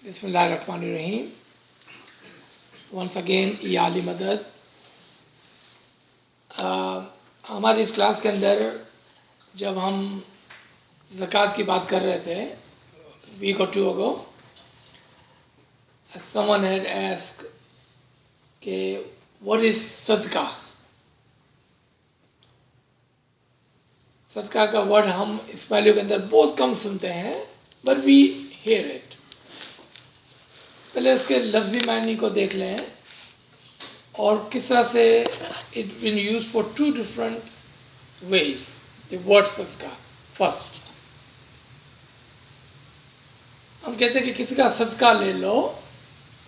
बिस्मिल्लाहिर्रहमानिर्रहीम। Once again ये आली मदद। हमारी इस क्लास के अंदर जब हम ज़कात की बात कर रहे थे वीक और two ago, someone had asked कि व्हाट इज सदका। सदका का वर्ड हम इस्माइलियों के अंदर बहुत कम सुनते हैं, बट वी हेयर इट। पहले इसके लफ्ज़ी मायने को देख लें और किस तरह से it been use for two different ways. The word सदका फर्स्ट, हम कहते हैं कि किसी का सदका ले लो,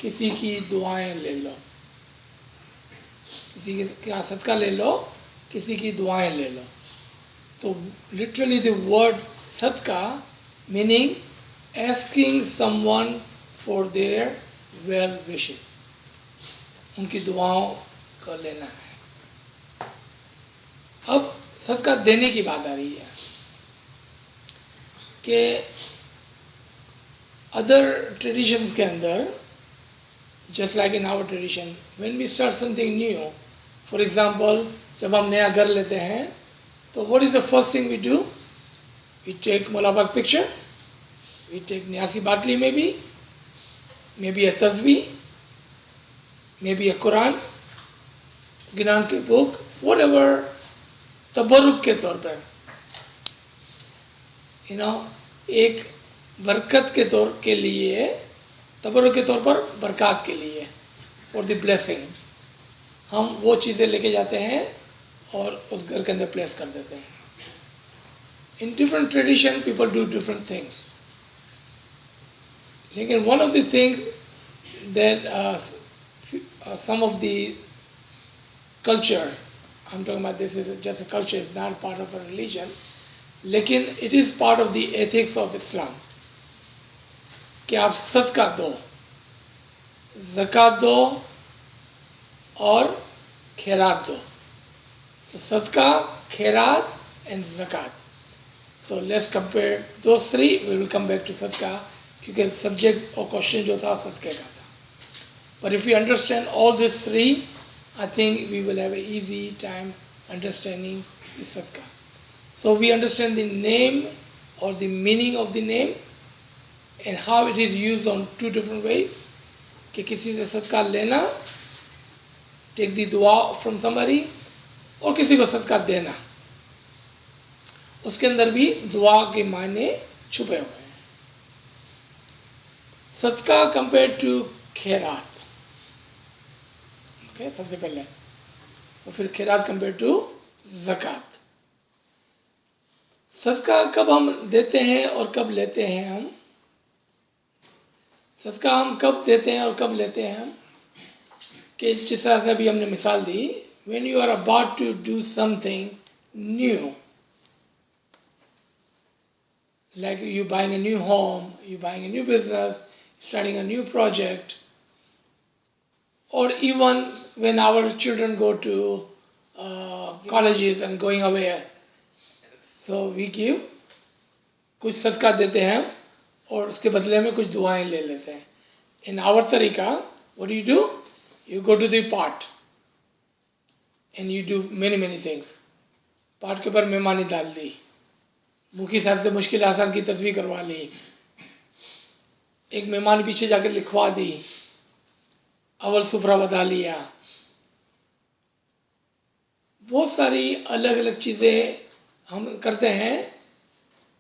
किसी की दुआएं ले लो। किसी का सदका ले लो, किसी की दुआएं ले लो। तो लिटरली द वर्ड सदका meaning asking someone for their well wishes, उनकी दुआओं को लेना है। अब सदका देने की बात आ रही है कि अदर ट्रेडिशंस के अंदर, just like in our tradition, when we start something new, for example जब हम नया घर लेते हैं तो what is the first thing we do? We take मौलाबा's picture, we take Niasi Barkley maybe a tasbih, maybe a Quran, Gnan के book, whatever, तबरुक के तौर पर, एक बरकत के तौर के लिए, तबरुक के तौर पर बरकत के लिए, for the blessing, हम वो चीज़ें लेके जाते हैं और उस घर के अंदर प्लेस कर देते हैं। In different tradition people do different things. लेकिन one of the things that some of the culture, I'm talking about this is just a culture, it's not part of a religion, लेकिन it is part of the ethics of Islam कि आप सदका दो, ज़कात दो और खैरात दो। So सदका, खैरात and ज़कात. So let's compare those three. We will come back to सदका क्योंकि सब्जेक्ट और क्वेश्चन जो था सदके का था। But if we understand all these three, I think we will have an easy time understanding the sadqa. So we understand the name or the meaning of the name and how it is used on two different ways. कि किसी से सदका लेना, take the dua from somebody, और किसी को सदका देना, उसके अंदर भी दुआ के मायने छुपे हुए हैं। सदका कंपेयर टू खैरात, ओके, सबसे पहले, और फिर खैरात कंपेयर टू ज़कात। सदका कब हम देते हैं और कब लेते हैं हम? सदका हम कब देते हैं और कब लेते हैं हम? कि जिस तरह से अभी हमने मिसाल दी, when you are about to do something new, like you buying a new home, you buying a new business, starting a new project, or even when our children go to colleges and going away, so we give, कुछ सदका देते हैं और उसके बदले में कुछ दुआएं ले लेते हैं। In our तरीका, what do? You go to the part and you do many things. पाठ के ऊपर मेहमानी डाल दी, मुखी साहब से मुश्किल आसान की तस्वीर करवा ली, एक मेहमान पीछे जाकर लिखवा दी, अवल सुफरा बता लिया, बहुत सारी अलग अलग चीज़ें हम करते हैं।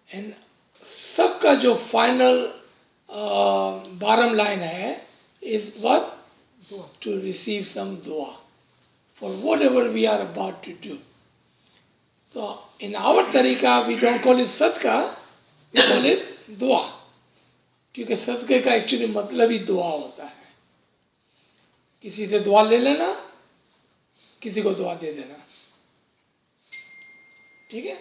एंड सबका जो फाइनल बॉटम लाइन है is what? To receive some दुआ for whatever we are about to do. तो इन आवर तरीका वी डोंट कॉल इट सदका, वी कॉल इट दुआ, क्योंकि सदके का एक्चुअली मतलब ही दुआ होता है। किसी से दुआ ले लेना, किसी को दुआ दे देना, ठीक है।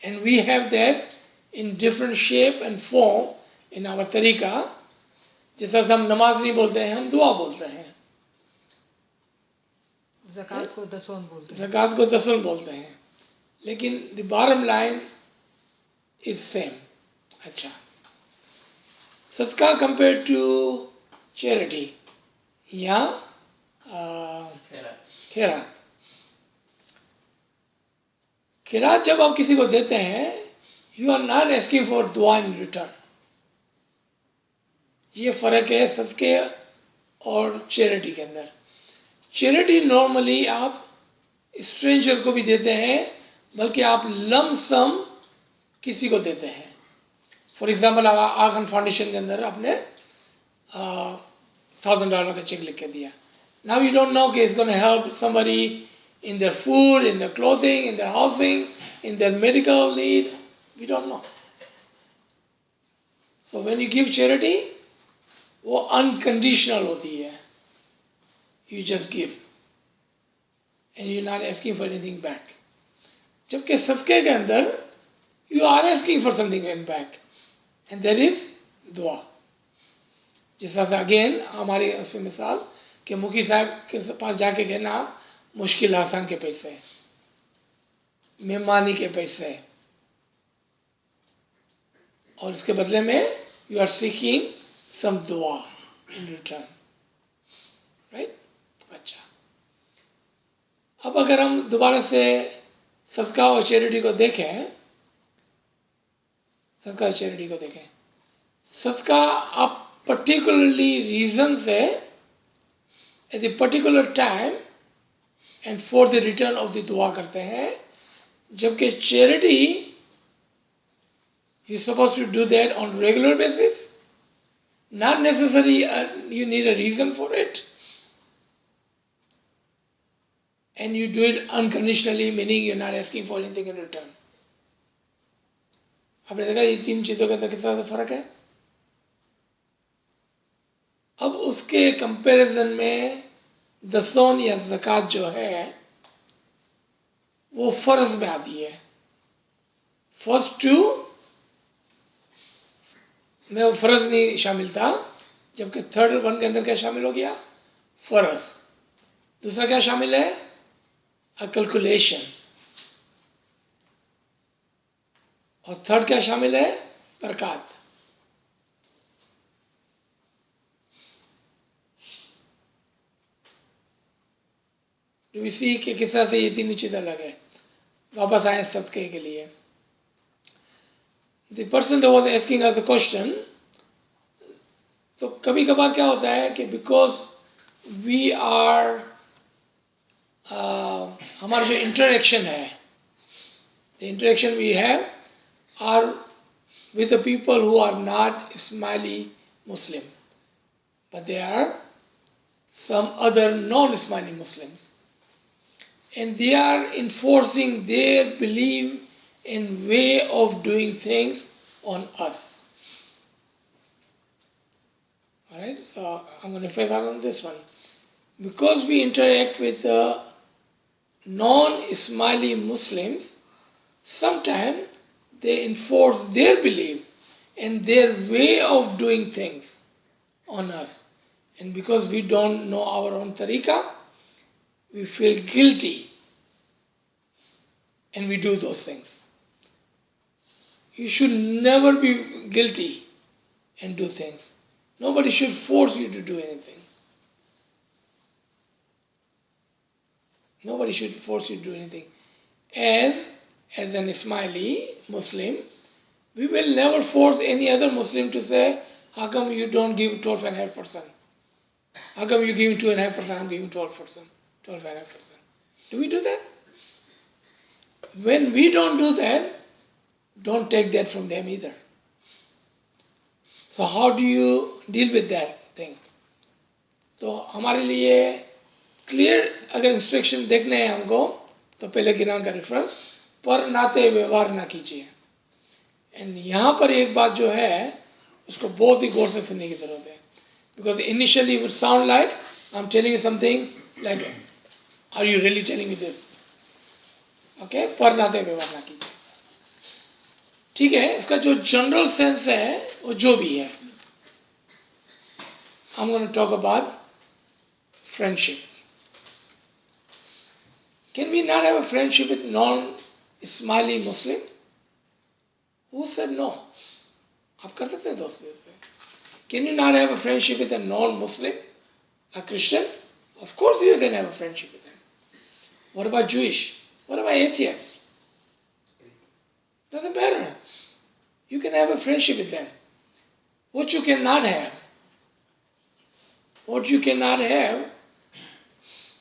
And we have that in different shape and form in our तरीका। जैसा हम नमाज नहीं बोलते हैं, हम दुआ बोलते हैं। ज़कात को दसून बोलते हैं, ज़कात को दसून बोलते हैं, लेकिन the bottom line is same. अच्छा, सदका कंपेयर टू चैरिटी या खैरात। खैरात जब आप किसी को देते हैं, you are not asking for दुआ इन रिटर्न। ये फर्क है सदके और चैरिटी के अंदर। चैरिटी नॉर्मली आप स्ट्रेंजर को भी देते हैं, बल्कि आप लम सम किसी को देते हैं। फॉर एग्जाम्पल, आगन फाउंडेशन के अंदर आपने $1,000 का चेक लिख के दिया। नाउ यू डोंट नो कि it's gonna help somebody in their food, in their clothing, in their housing, in their medical need, we don't know. So when you give charity, वो unconditional होती है। You just give and you not asking for anything back. जबकि सदके के अंदर you are asking for something in back, and that is दुआ। जिस तरह से अगेन हमारी उसमें मिसाल कि मुखी साहब के पास जाके कहना मुश्किल आसान के पैसे, मेहमानी के पैसे, और इसके बदले में यू आर सीकिंग सम दुआ इन रिटर्न, राइट। अच्छा, अब अगर हम दोबारा से सदका और चैरिटी को देखें, सदका और चैरिटी को देखें। सदका आप particularly reason से at the particular time and for the return of the दुआ करते हैं, जबकि charity you supposed to do that on regular basis, not necessarily you need a reason for it, and you do it unconditionally, meaning you're not asking for anything in return। आपने देखा ये तीन चीज़ों के अंदर किस तरह से फर्क है। अब उसके कंपैरिजन में दसौन या ज़कात जो है वो फर्ज में आती है। फर्स्ट टू में वो फर्ज नहीं शामिल था, जबकि थर्ड वन के अंदर क्या शामिल हो गया, फर्ज। दूसरा क्या शामिल है, अ कैलकुलेशन, और थर्ड क्या शामिल है, बरकत। इसी के किस तरह से ये तीनों चीज़ें अलग है। वापस आए सदके के लिए। The person that was asking us a question, तो कभी कभार क्या होता है कि बिकॉज वी आर हमारा जो इंटरेक्शन है, the interaction we have are with the people who are not Ismaili Muslim, but they are some other non-Ismaili Muslims, and they are enforcing their belief and way of doing things on us. Alright, so I'm going to focus on this one. Because we interact with non-Ismaili Muslims, sometimes they enforce their belief and their way of doing things on us. And because we don't know our own tariqah, we feel guilty and we do those things. You should never be guilty and do things. Nobody should force you to do anything. Nobody should force you to do anything. As an Ismaili Muslim, we will never force any other Muslim to say, how come you don't give 12.5%? How come you give 2.5%, I'm giving 12%, 12.5%? Do we do that? When we don't do that, don't take that from them either. So how do you deal with that thing? तो हमारे लिए clear अगर instruction देखने हैं हमको, तो पहले गिरान का रेफरेंस, पर नाते व्यवहार ना कीजिए। एंड यहाँ पर एक बात जो है उसको बहुत ही गौर से सुनने की जरूरत है। Because initially it would sound like I'm telling you something like, are you really telling me this? Okay, पर नाते व्यवहार ना कीजिए। ठीक है, इसका जो जनरल सेंस है वो जो भी है, I'm going to talk about friendship. Can we not have a friendship with non-Ismaili Muslim? Who said no? आप कर सकते हैं दोस्तों से। Can you not have a friendship with a non-Muslim, a Christian? Of course you can have a friendship with them. What about Jewish? What about atheists? Doesn't matter. You can have a friendship with them. What you cannot have,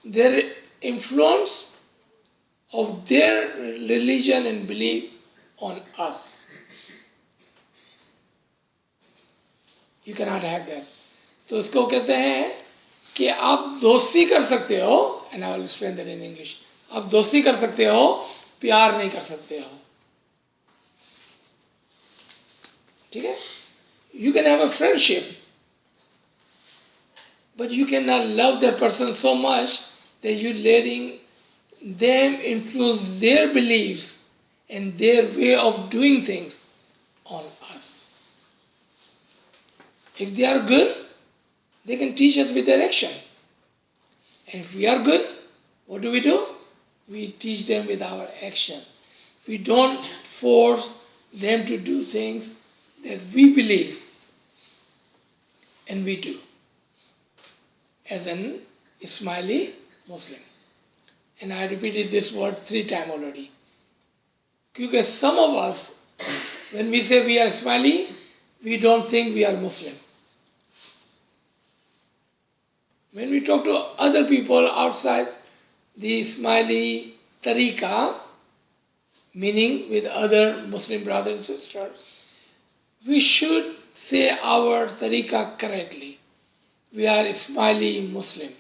their influence of their religion and belief on us. You cannot have that. तो इसको कहते हैं कि आप दोस्ती कर सकते हो, and I will explain that in English. आप दोस्ती कर सकते हो, प्यार नहीं कर सकते हो. ठीक है? You can have a friendship, but you cannot love that person so much that you're letting them influence their beliefs and their way of doing things on us. If they are good, they can teach us with their action. And if we are good, what do? We teach them with our action. We don't force them to do things that we believe, and we do. As an Ismaili Muslim. And I repeated this word 3 times already. Because some of us, when we say we are Ismaili, we don't think we are Muslim. When we talk to other people outside the Ismaili tariqa, meaning with other Muslim brothers and sisters, we should say our tariqa correctly. We are Ismaili Muslim.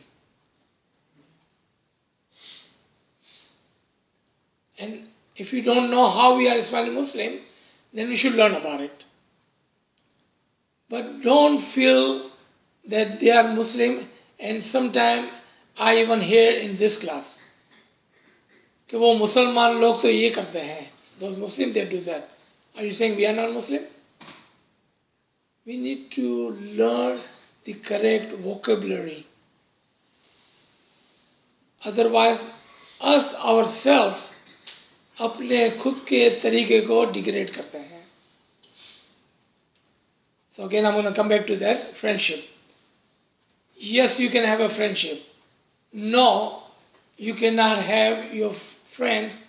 And if you don't know how we are Ismaili Muslim, then we should learn about it. But don't feel that they are Muslim, and sometimes I even hear in this class कि वो मुसलमान लोग तो ये करते हैं. Those Muslims, they do that. Are you saying we are not Muslim? We need to learn the correct vocabulary. Otherwise, us ourselves अपने खुद के तरीके को degrade करते हैं. So again, I'm going to come back to that friendship. Yes, you can have a friendship. No, you cannot have your friends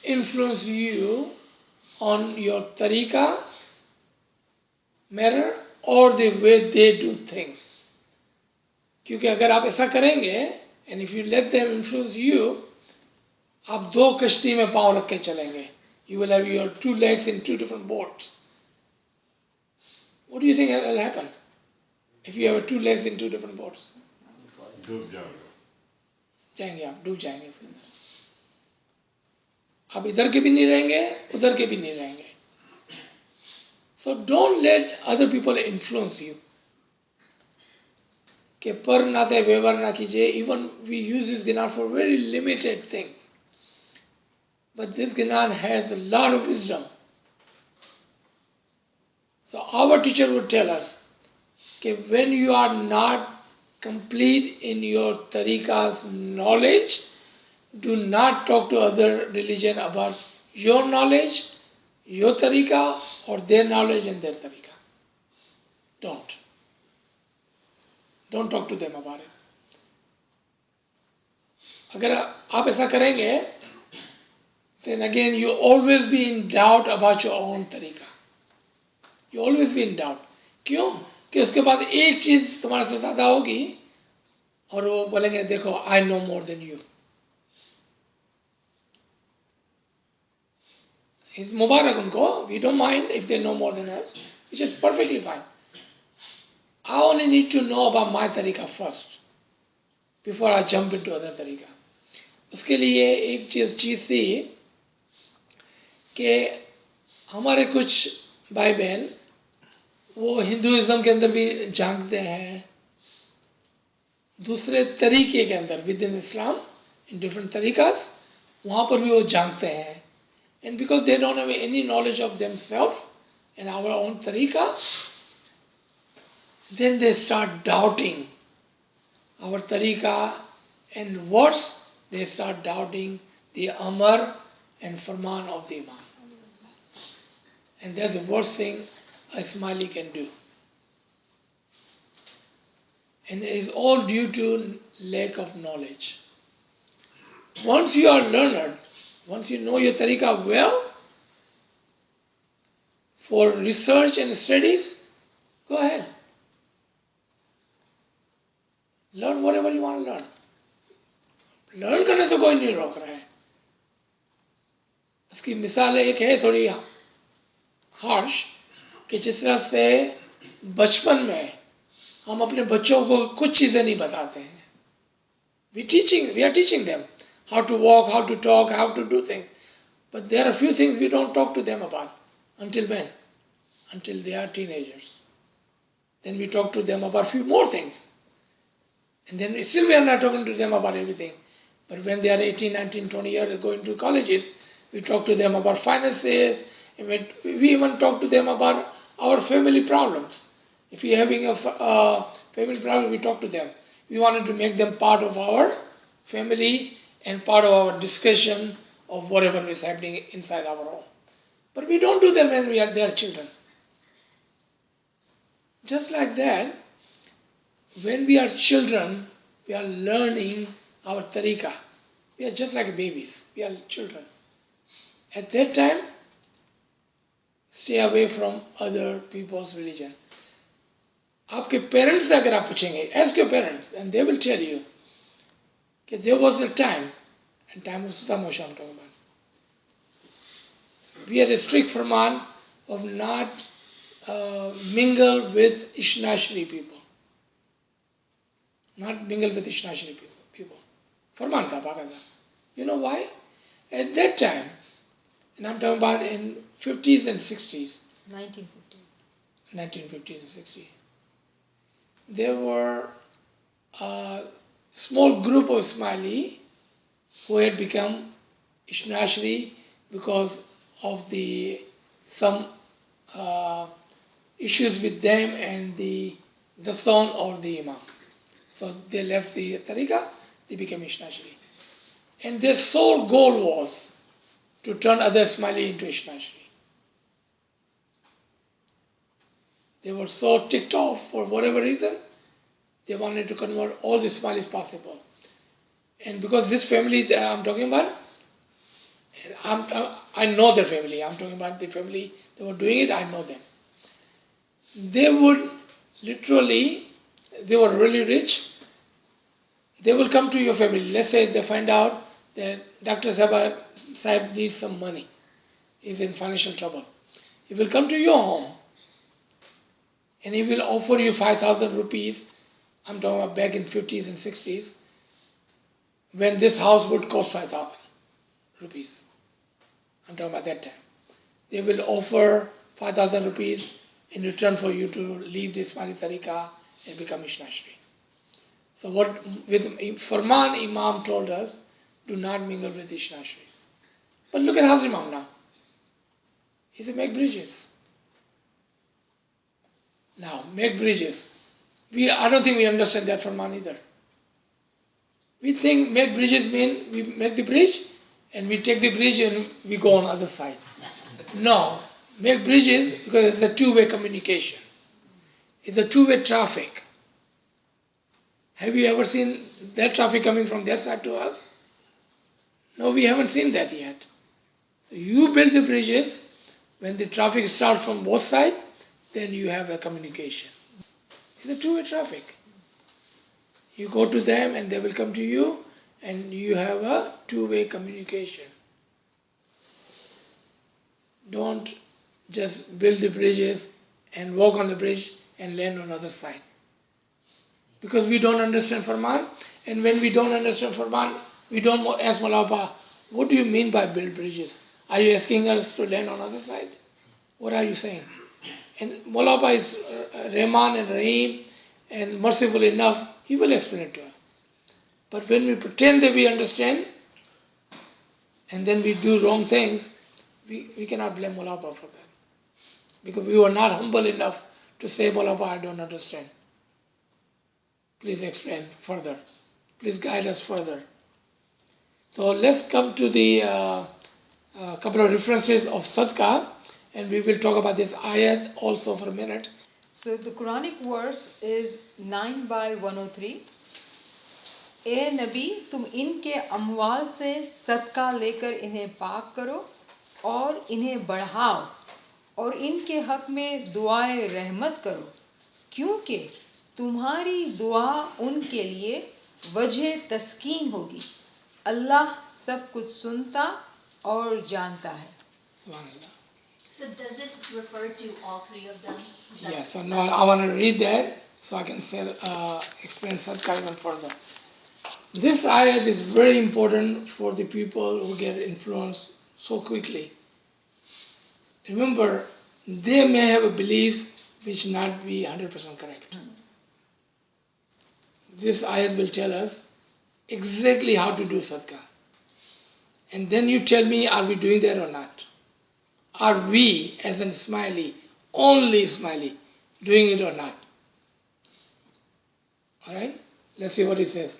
influence you on your tariqa matter or the way they do things. क्योंकि अगर आप ऐसा करेंगे, and if you let them influence you, आप 2 कश्ती में पाँव रख के चलेंगे. You will have your 2 legs in 2 different boats. What do you think will happen if you have 2 legs in 2 different boats? डूब जाएंगे आप, डूब जाएंगे इसके अंदर. आप इधर के भी नहीं रहेंगे, उधर के भी नहीं रहेंगे. So don't let other people influence you. कि पर नाते व्यवहार ना कीजिए. Even we use this Gnan for very limited things. But this Gnan has a lot of wisdom. So our teacher would tell us that when you are not complete in your tariqa's knowledge, do not talk to other religion about your knowledge, your tariqa, or their knowledge and their tariqa. Don't. Don't talk to them about it. अगर आप ऐसा करेंगे, then again you always be in doubt about your own tariqa. You always be in doubt. क्यों? कि उसके बाद एक चीज तुम्हारे से ज़्यादा होगी और वो बोलेंगे देखो I know more than you. It's Mubarak unko. We don't mind if they know more than us, which is perfectly fine. I only need to know about my tariqa first before I jump into other tariqa. उसके लिए एक चीज थी कि हमारे कुछ भाई बहन वो हिंदुइज्म के अंदर भी झांकते हैं, दूसरे तरीके के अंदर with in Islam in different तरीकास वहाँ पर भी वो झांकते हैं. And because they don't have any knowledge of themselves and our own tariqa, then they start doubting our tariqa, and worse, they start doubting the amr and farman of the imam. And that's the worst thing a Ismaili can do. And it is all due to lack of knowledge. Once you are learned, once you know your tariqah well, for research and studies, go ahead. Learn whatever you want to learn. Learn करने से कोई नहीं रोक रहा है. इसकी मिसाल एक है थोड़ी हार्श कि जिस तरह से बचपन में हम अपने बच्चों को कुछ चीज़ें नहीं बताते हैं. We are teaching them how to walk, how to talk, how to do things. But there are few things we don't talk to them about. Until when? Until they are teenagers. Then we talk to them about few more things. And then still we are not talking to them about everything. But when they are 18, 19, 20 years going to colleges, we talk to them about finances, and we even talk to them about our family problems. If we are having a family problem, we talk to them. We wanted to make them part of our family and part of our discussion of whatever is happening inside our home. But we don't do that when we are their children. Just like that, when we are children, we are learning our tariqah. We are just like babies. We are children. At that time, stay away from other people's religion. आपके parents से अगर आप पूछेंगे, ask your parents, and they will tell you that there was a time, and time was Saddam Hussein I'm talking about. We had a strict farman of not mingle with Ishnashri people. Not mingle with Ishnashri people. Farman tha, Pakistan. You know why? At that time, and I'm talking about in 50s and 60s. 1950s and 60s. There were a small group of Ismaili who had become Ishnashri because of some issues with them and the son or the imam. So they left the tariqah, they became Ishnashri. And their sole goal was to turn other Ismaili into Ishnashri. They were so ticked off for whatever reason, they wanted to convert all the Ismailis possible. And because this family that I'm talking about, I know their family. I'm talking about the family that were doing it, I know them. They would literally, they were really rich. They will come to your family. Let's say they find out that Dr. Sahib needs some money. He's in financial trouble. He will come to your home and he will offer you 5,000 rupees. I'm talking about back in 50s and 60s, when this house would cost 5,000 rupees. I'm talking about that time. They will offer 5,000 rupees in return for you to leave the Ismaili tariqah and become Ishnashri. So what with Farman Imam told us, do not mingle with Ishnashris. But look at Hazrat Imam now. He said, make bridges. Now, make bridges. I don't think we understand that Farman either. We think make bridges mean we make the bridge and we take the bridge and we go on the other side. No, make bridges because it's a two-way communication. It's a two-way traffic. Have you ever seen that traffic coming from their side to us? No, we haven't seen that yet. So you build the bridges. When the traffic starts from both sides, then you have a communication. It's a two-way traffic. You go to them and they will come to you and you have a two-way communication. Don't just build the bridges and walk on the bridge and land on the other side. Because we don't understand Farman, and when we don't understand Farman, we don't ask Maulana, what do you mean by build bridges? Are you asking us to land on the other side? What are you saying? And Maulana is Rahman and Rahim and merciful enough, he will explain it to us. But when we pretend that we understand and then we do wrong things, we cannot blame Maulana for that. Because we were not humble enough to say, Maulana, I don't understand. Please explain further. Please guide us further. So let's come to the couple of references of Sadqa, and we will talk about this ayat also for a minute. So the Quranic verse is 9 by 103. ए नबी तुम इनके अमवाल से सदका लेकर इन्हें पाक करो और इन्हें बढ़ाओ और इनके हक में दुआए रहमत करो क्योंकि तुम्हारी दुआ उनके लिए वजह तस्कीन होगी अल्लाह सब कुछ सुनता और जानता है. So does this refer to all three of them? Yes, so now I want to read that so I can explain sadqa even further. This ayat is very important for the people who get influenced so quickly. Remember, they may have a belief which not be 100% correct. This ayat will tell us exactly how to do sadqa. And then you tell me, are we doing that or not? Are we, as an Ismaili, only Ismaili, doing it or not? Alright? Let's see what it says.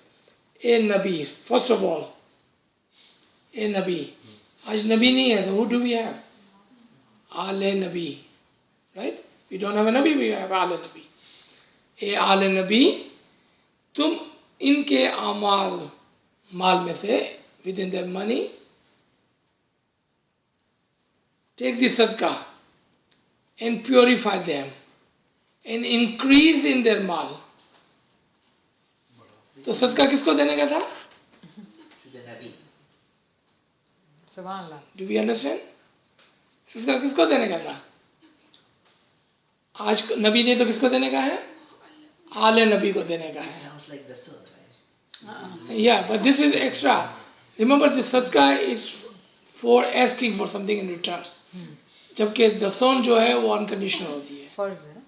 A Nabi, first of all, a Nabi. Aj Nabi nahi hai, so who do we have? Ale Nabi. Right? We don't have a Nabi, we have Ale Nabi. A Ale Nabi, tum inke amal, mal mein se, within their money, take the sadaqah and purify them and increase in their mal. तो सदका किसको देने का था? सुभान Do we understand? सदका किसको देने का था? आज नबी ने तो किसको देने का है? आले नबी को देने का है. Sounds like the son, right? Yeah, but this is extra. Remember, the sadqa is for asking for something in return. जबकि दसों जो है वो unconditional होती है. फर्ज है.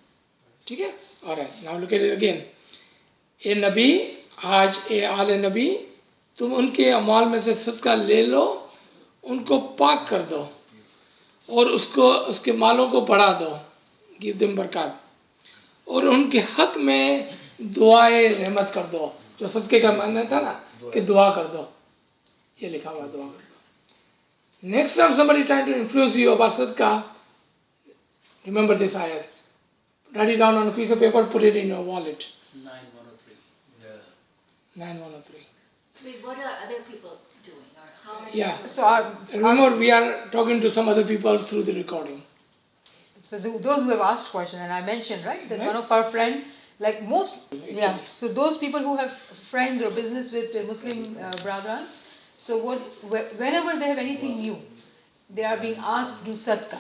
ठीक है? Alright, now look at it again. ए नबी, आज ए आले नबी, तुम उनके अमाल में से सदका ले लो, उनको पाक कर दो और उसके मालों को बढ़ा दो, give them बरकत, और उनके हक में दुआए रहमत कर दो. जो सदके का मानना था ना कि दुआ कर दो, ये लिखा हुआ दुआ कर दो. Next time somebody trying to influence you about sadqa, remember this ayat. Write it down on a piece of paper, put it in your wallet. 9103. Yeah. 9103. Wait, what are other people doing, or how many? Yeah. people- So Remember, we are talking to some other people through the recording. So those who have asked question, and I mentioned, right, that Right. one of our friend, like most, yeah. Actually. So those people who have friends or business with the Muslim brethren, so whenever they have anything new, they are being asked to do sadqa,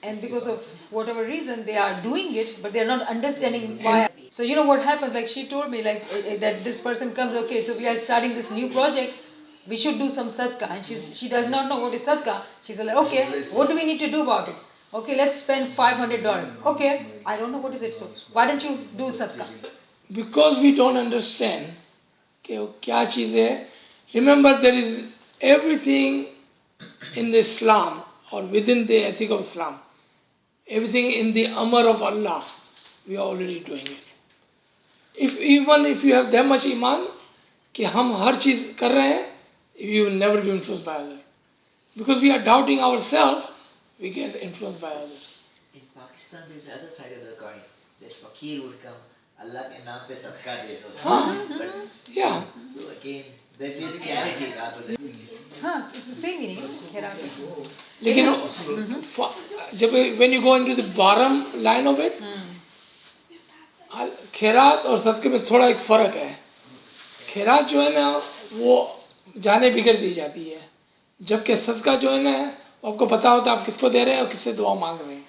and because of whatever reason they are doing it, but they are not understanding why. So you know what happens? Like she told me, like that this person comes, okay, so we are starting this new project. We should do some sadqa, and she does not know what is sadqa. She said, like, okay, what do we need to do about it? Okay, let's spend $500. Okay, I don't know what is it. So why don't you do sadqa? Because we don't understand कि वो क्या चीज़ है. Remember, there is everything in the Islam or within the ethic of Islam, everything in the amr of Allah, we are already doing it. Even if you have that much iman कि हम हर चीज़ कर रहे हैं, you will never be influenced by others. Because we are doubting ourselves, we get influenced by others. In Pakistan, there's the other side of the coin. That fakir would come, Allah ke naam pe sadqa de do. But Yeah. so again, there's this reality in opposite. Huh? It's the same meaning. Khairab. लेकिन जब when you go into the bottom line of it, खैरात और सदक़े में थोड़ा एक फ़र्क है. खैरात जो है ना वो जाने बिगड़ दी जाती है, जबकि सदका जो है ना आपको पता होता है आप किसको दे रहे हैं और किससे दुआ मांग रहे हैं.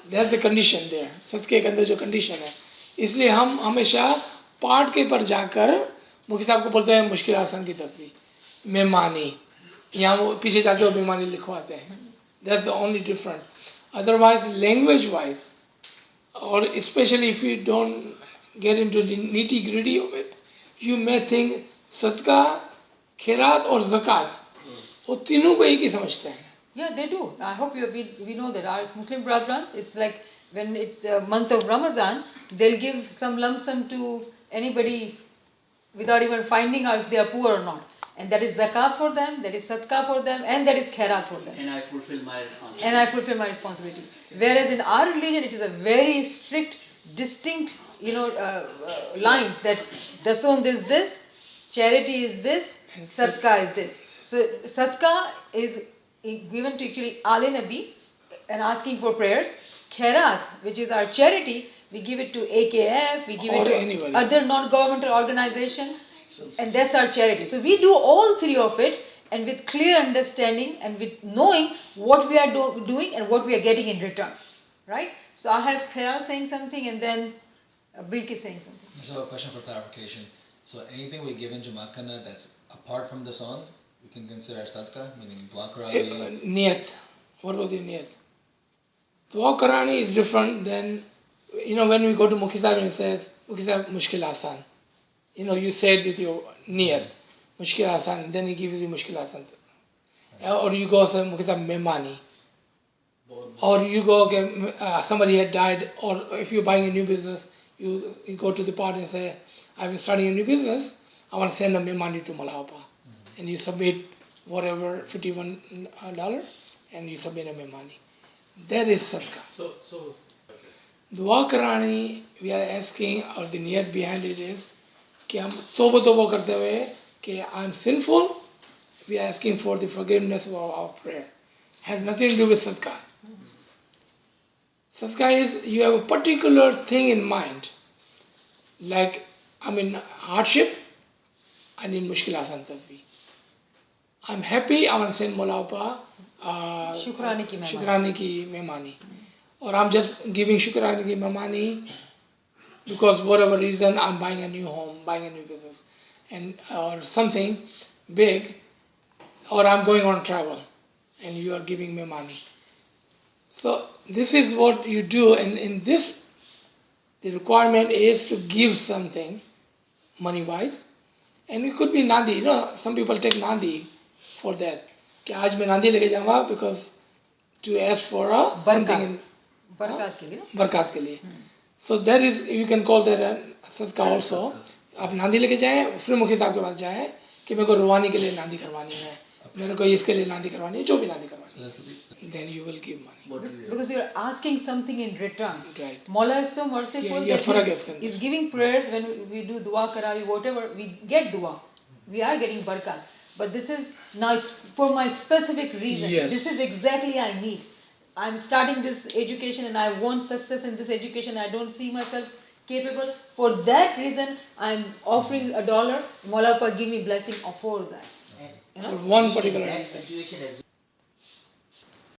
There's a condition there. सदके के अंदर जो कंडीशन है, इसलिए हम हमेशा पार्ट के पर जाकर मुफ्ती साहब को बोलते हैं मुश्किल आसान की तस्वीर मेहमानी, यहाँ वो पीछे जाके वो मेहमानी लिखवाते हैं. That's the only difference. Otherwise, language wise, or especially if you don't get into the nitty gritty of it, you may think सदका, खैरात और ज़कात वो तीनों को एक ही समझते हैं. Yeah, they do. I hope we know that our Muslim brethren, it's like when it's a month of Ramadan, they'll give some lump sum to anybody without even finding out if they are poor or not. And that is zakat for them, that is sadaqah for them, and that is khairat for them. And I fulfill my responsibility. And I fulfill my responsibility. Whereas in our religion, it is a very strict, distinct, lines that dason is this, charity is this, sadaqah is this. So sadaqah is given to actually Ali Nabi and asking for prayers. Khairat, which is our charity, we give it to AKF, we give it to anybody. other non-governmental organization, and that's our charity. So we do all three of it, and with clear understanding and with knowing what we are doing and what we are getting in return, right? So I have Khayal saying something, and then Bilkis saying something. So a question for clarification. So anything we give in Jamaat Khana that's apart from the song, we can consider sadaqah, meaning dua karani. Niyat. What was your niyat? Dua karani is different than, when we go to Mukhi Sahib and it says, Mukhi Sahib, mushkil asan. You say it with your niyat, mushkil asan, then he gives you mushkil asan. Or you go say, Mukhi Sahib, mehmani. Or you go, okay, somebody had died, or if you're buying a new business, you go to the party and say, I've been starting a new business, I want to send a mehmani to Malapa. And you submit whatever, $51, and you submit a mehmani. That is sadaqah. So Dua karani, we are asking, or the niyat behind it is, कि हम तोबा करते हुए कि I'm sinful, we are asking for the forgiveness of our prayer. Has nothing to do with sadaqah. Sadaqah is you have a particular thing in mind, like I'm in hardship, I need mushkil asan tasbih. I'm happy, I want to send Mulaupa Shukrani ki mehmani. Or I'm just giving Shukrani ki mehmani because whatever reason I'm buying a new home, buying a new business, or something big, or I'm going on travel and you are giving me money. So this is what you do, and in this the requirement is to give something money wise, and it could be nandi. Some people take nandi for that. कि आज मैं nandi लेके जाऊंगा because to ask for a something in बरकत के लिए. So that is, you can call that a sadaqah also. आप नांदी लेके जाएं, फिर मुखी साहब के पास जाएं कि मेरे को रुवानी के लिए नांदी करवानी है, मेरे को इसके लिए नांदी करवानी है, जो भी नांदी करवानी है. Then you will give money. Because you are asking something in return. Right. Mullah is so merciful that he's giving prayers when we do dua karawi, whatever, we get dua. We are getting barakat. But this is now for my specific reason. Yes. This is exactly I need. I'm starting this education and I want success in this education. I don't see myself capable. For that reason, I'm offering $1. Maulapa give me blessing for that. And For one particular in that reason. situation as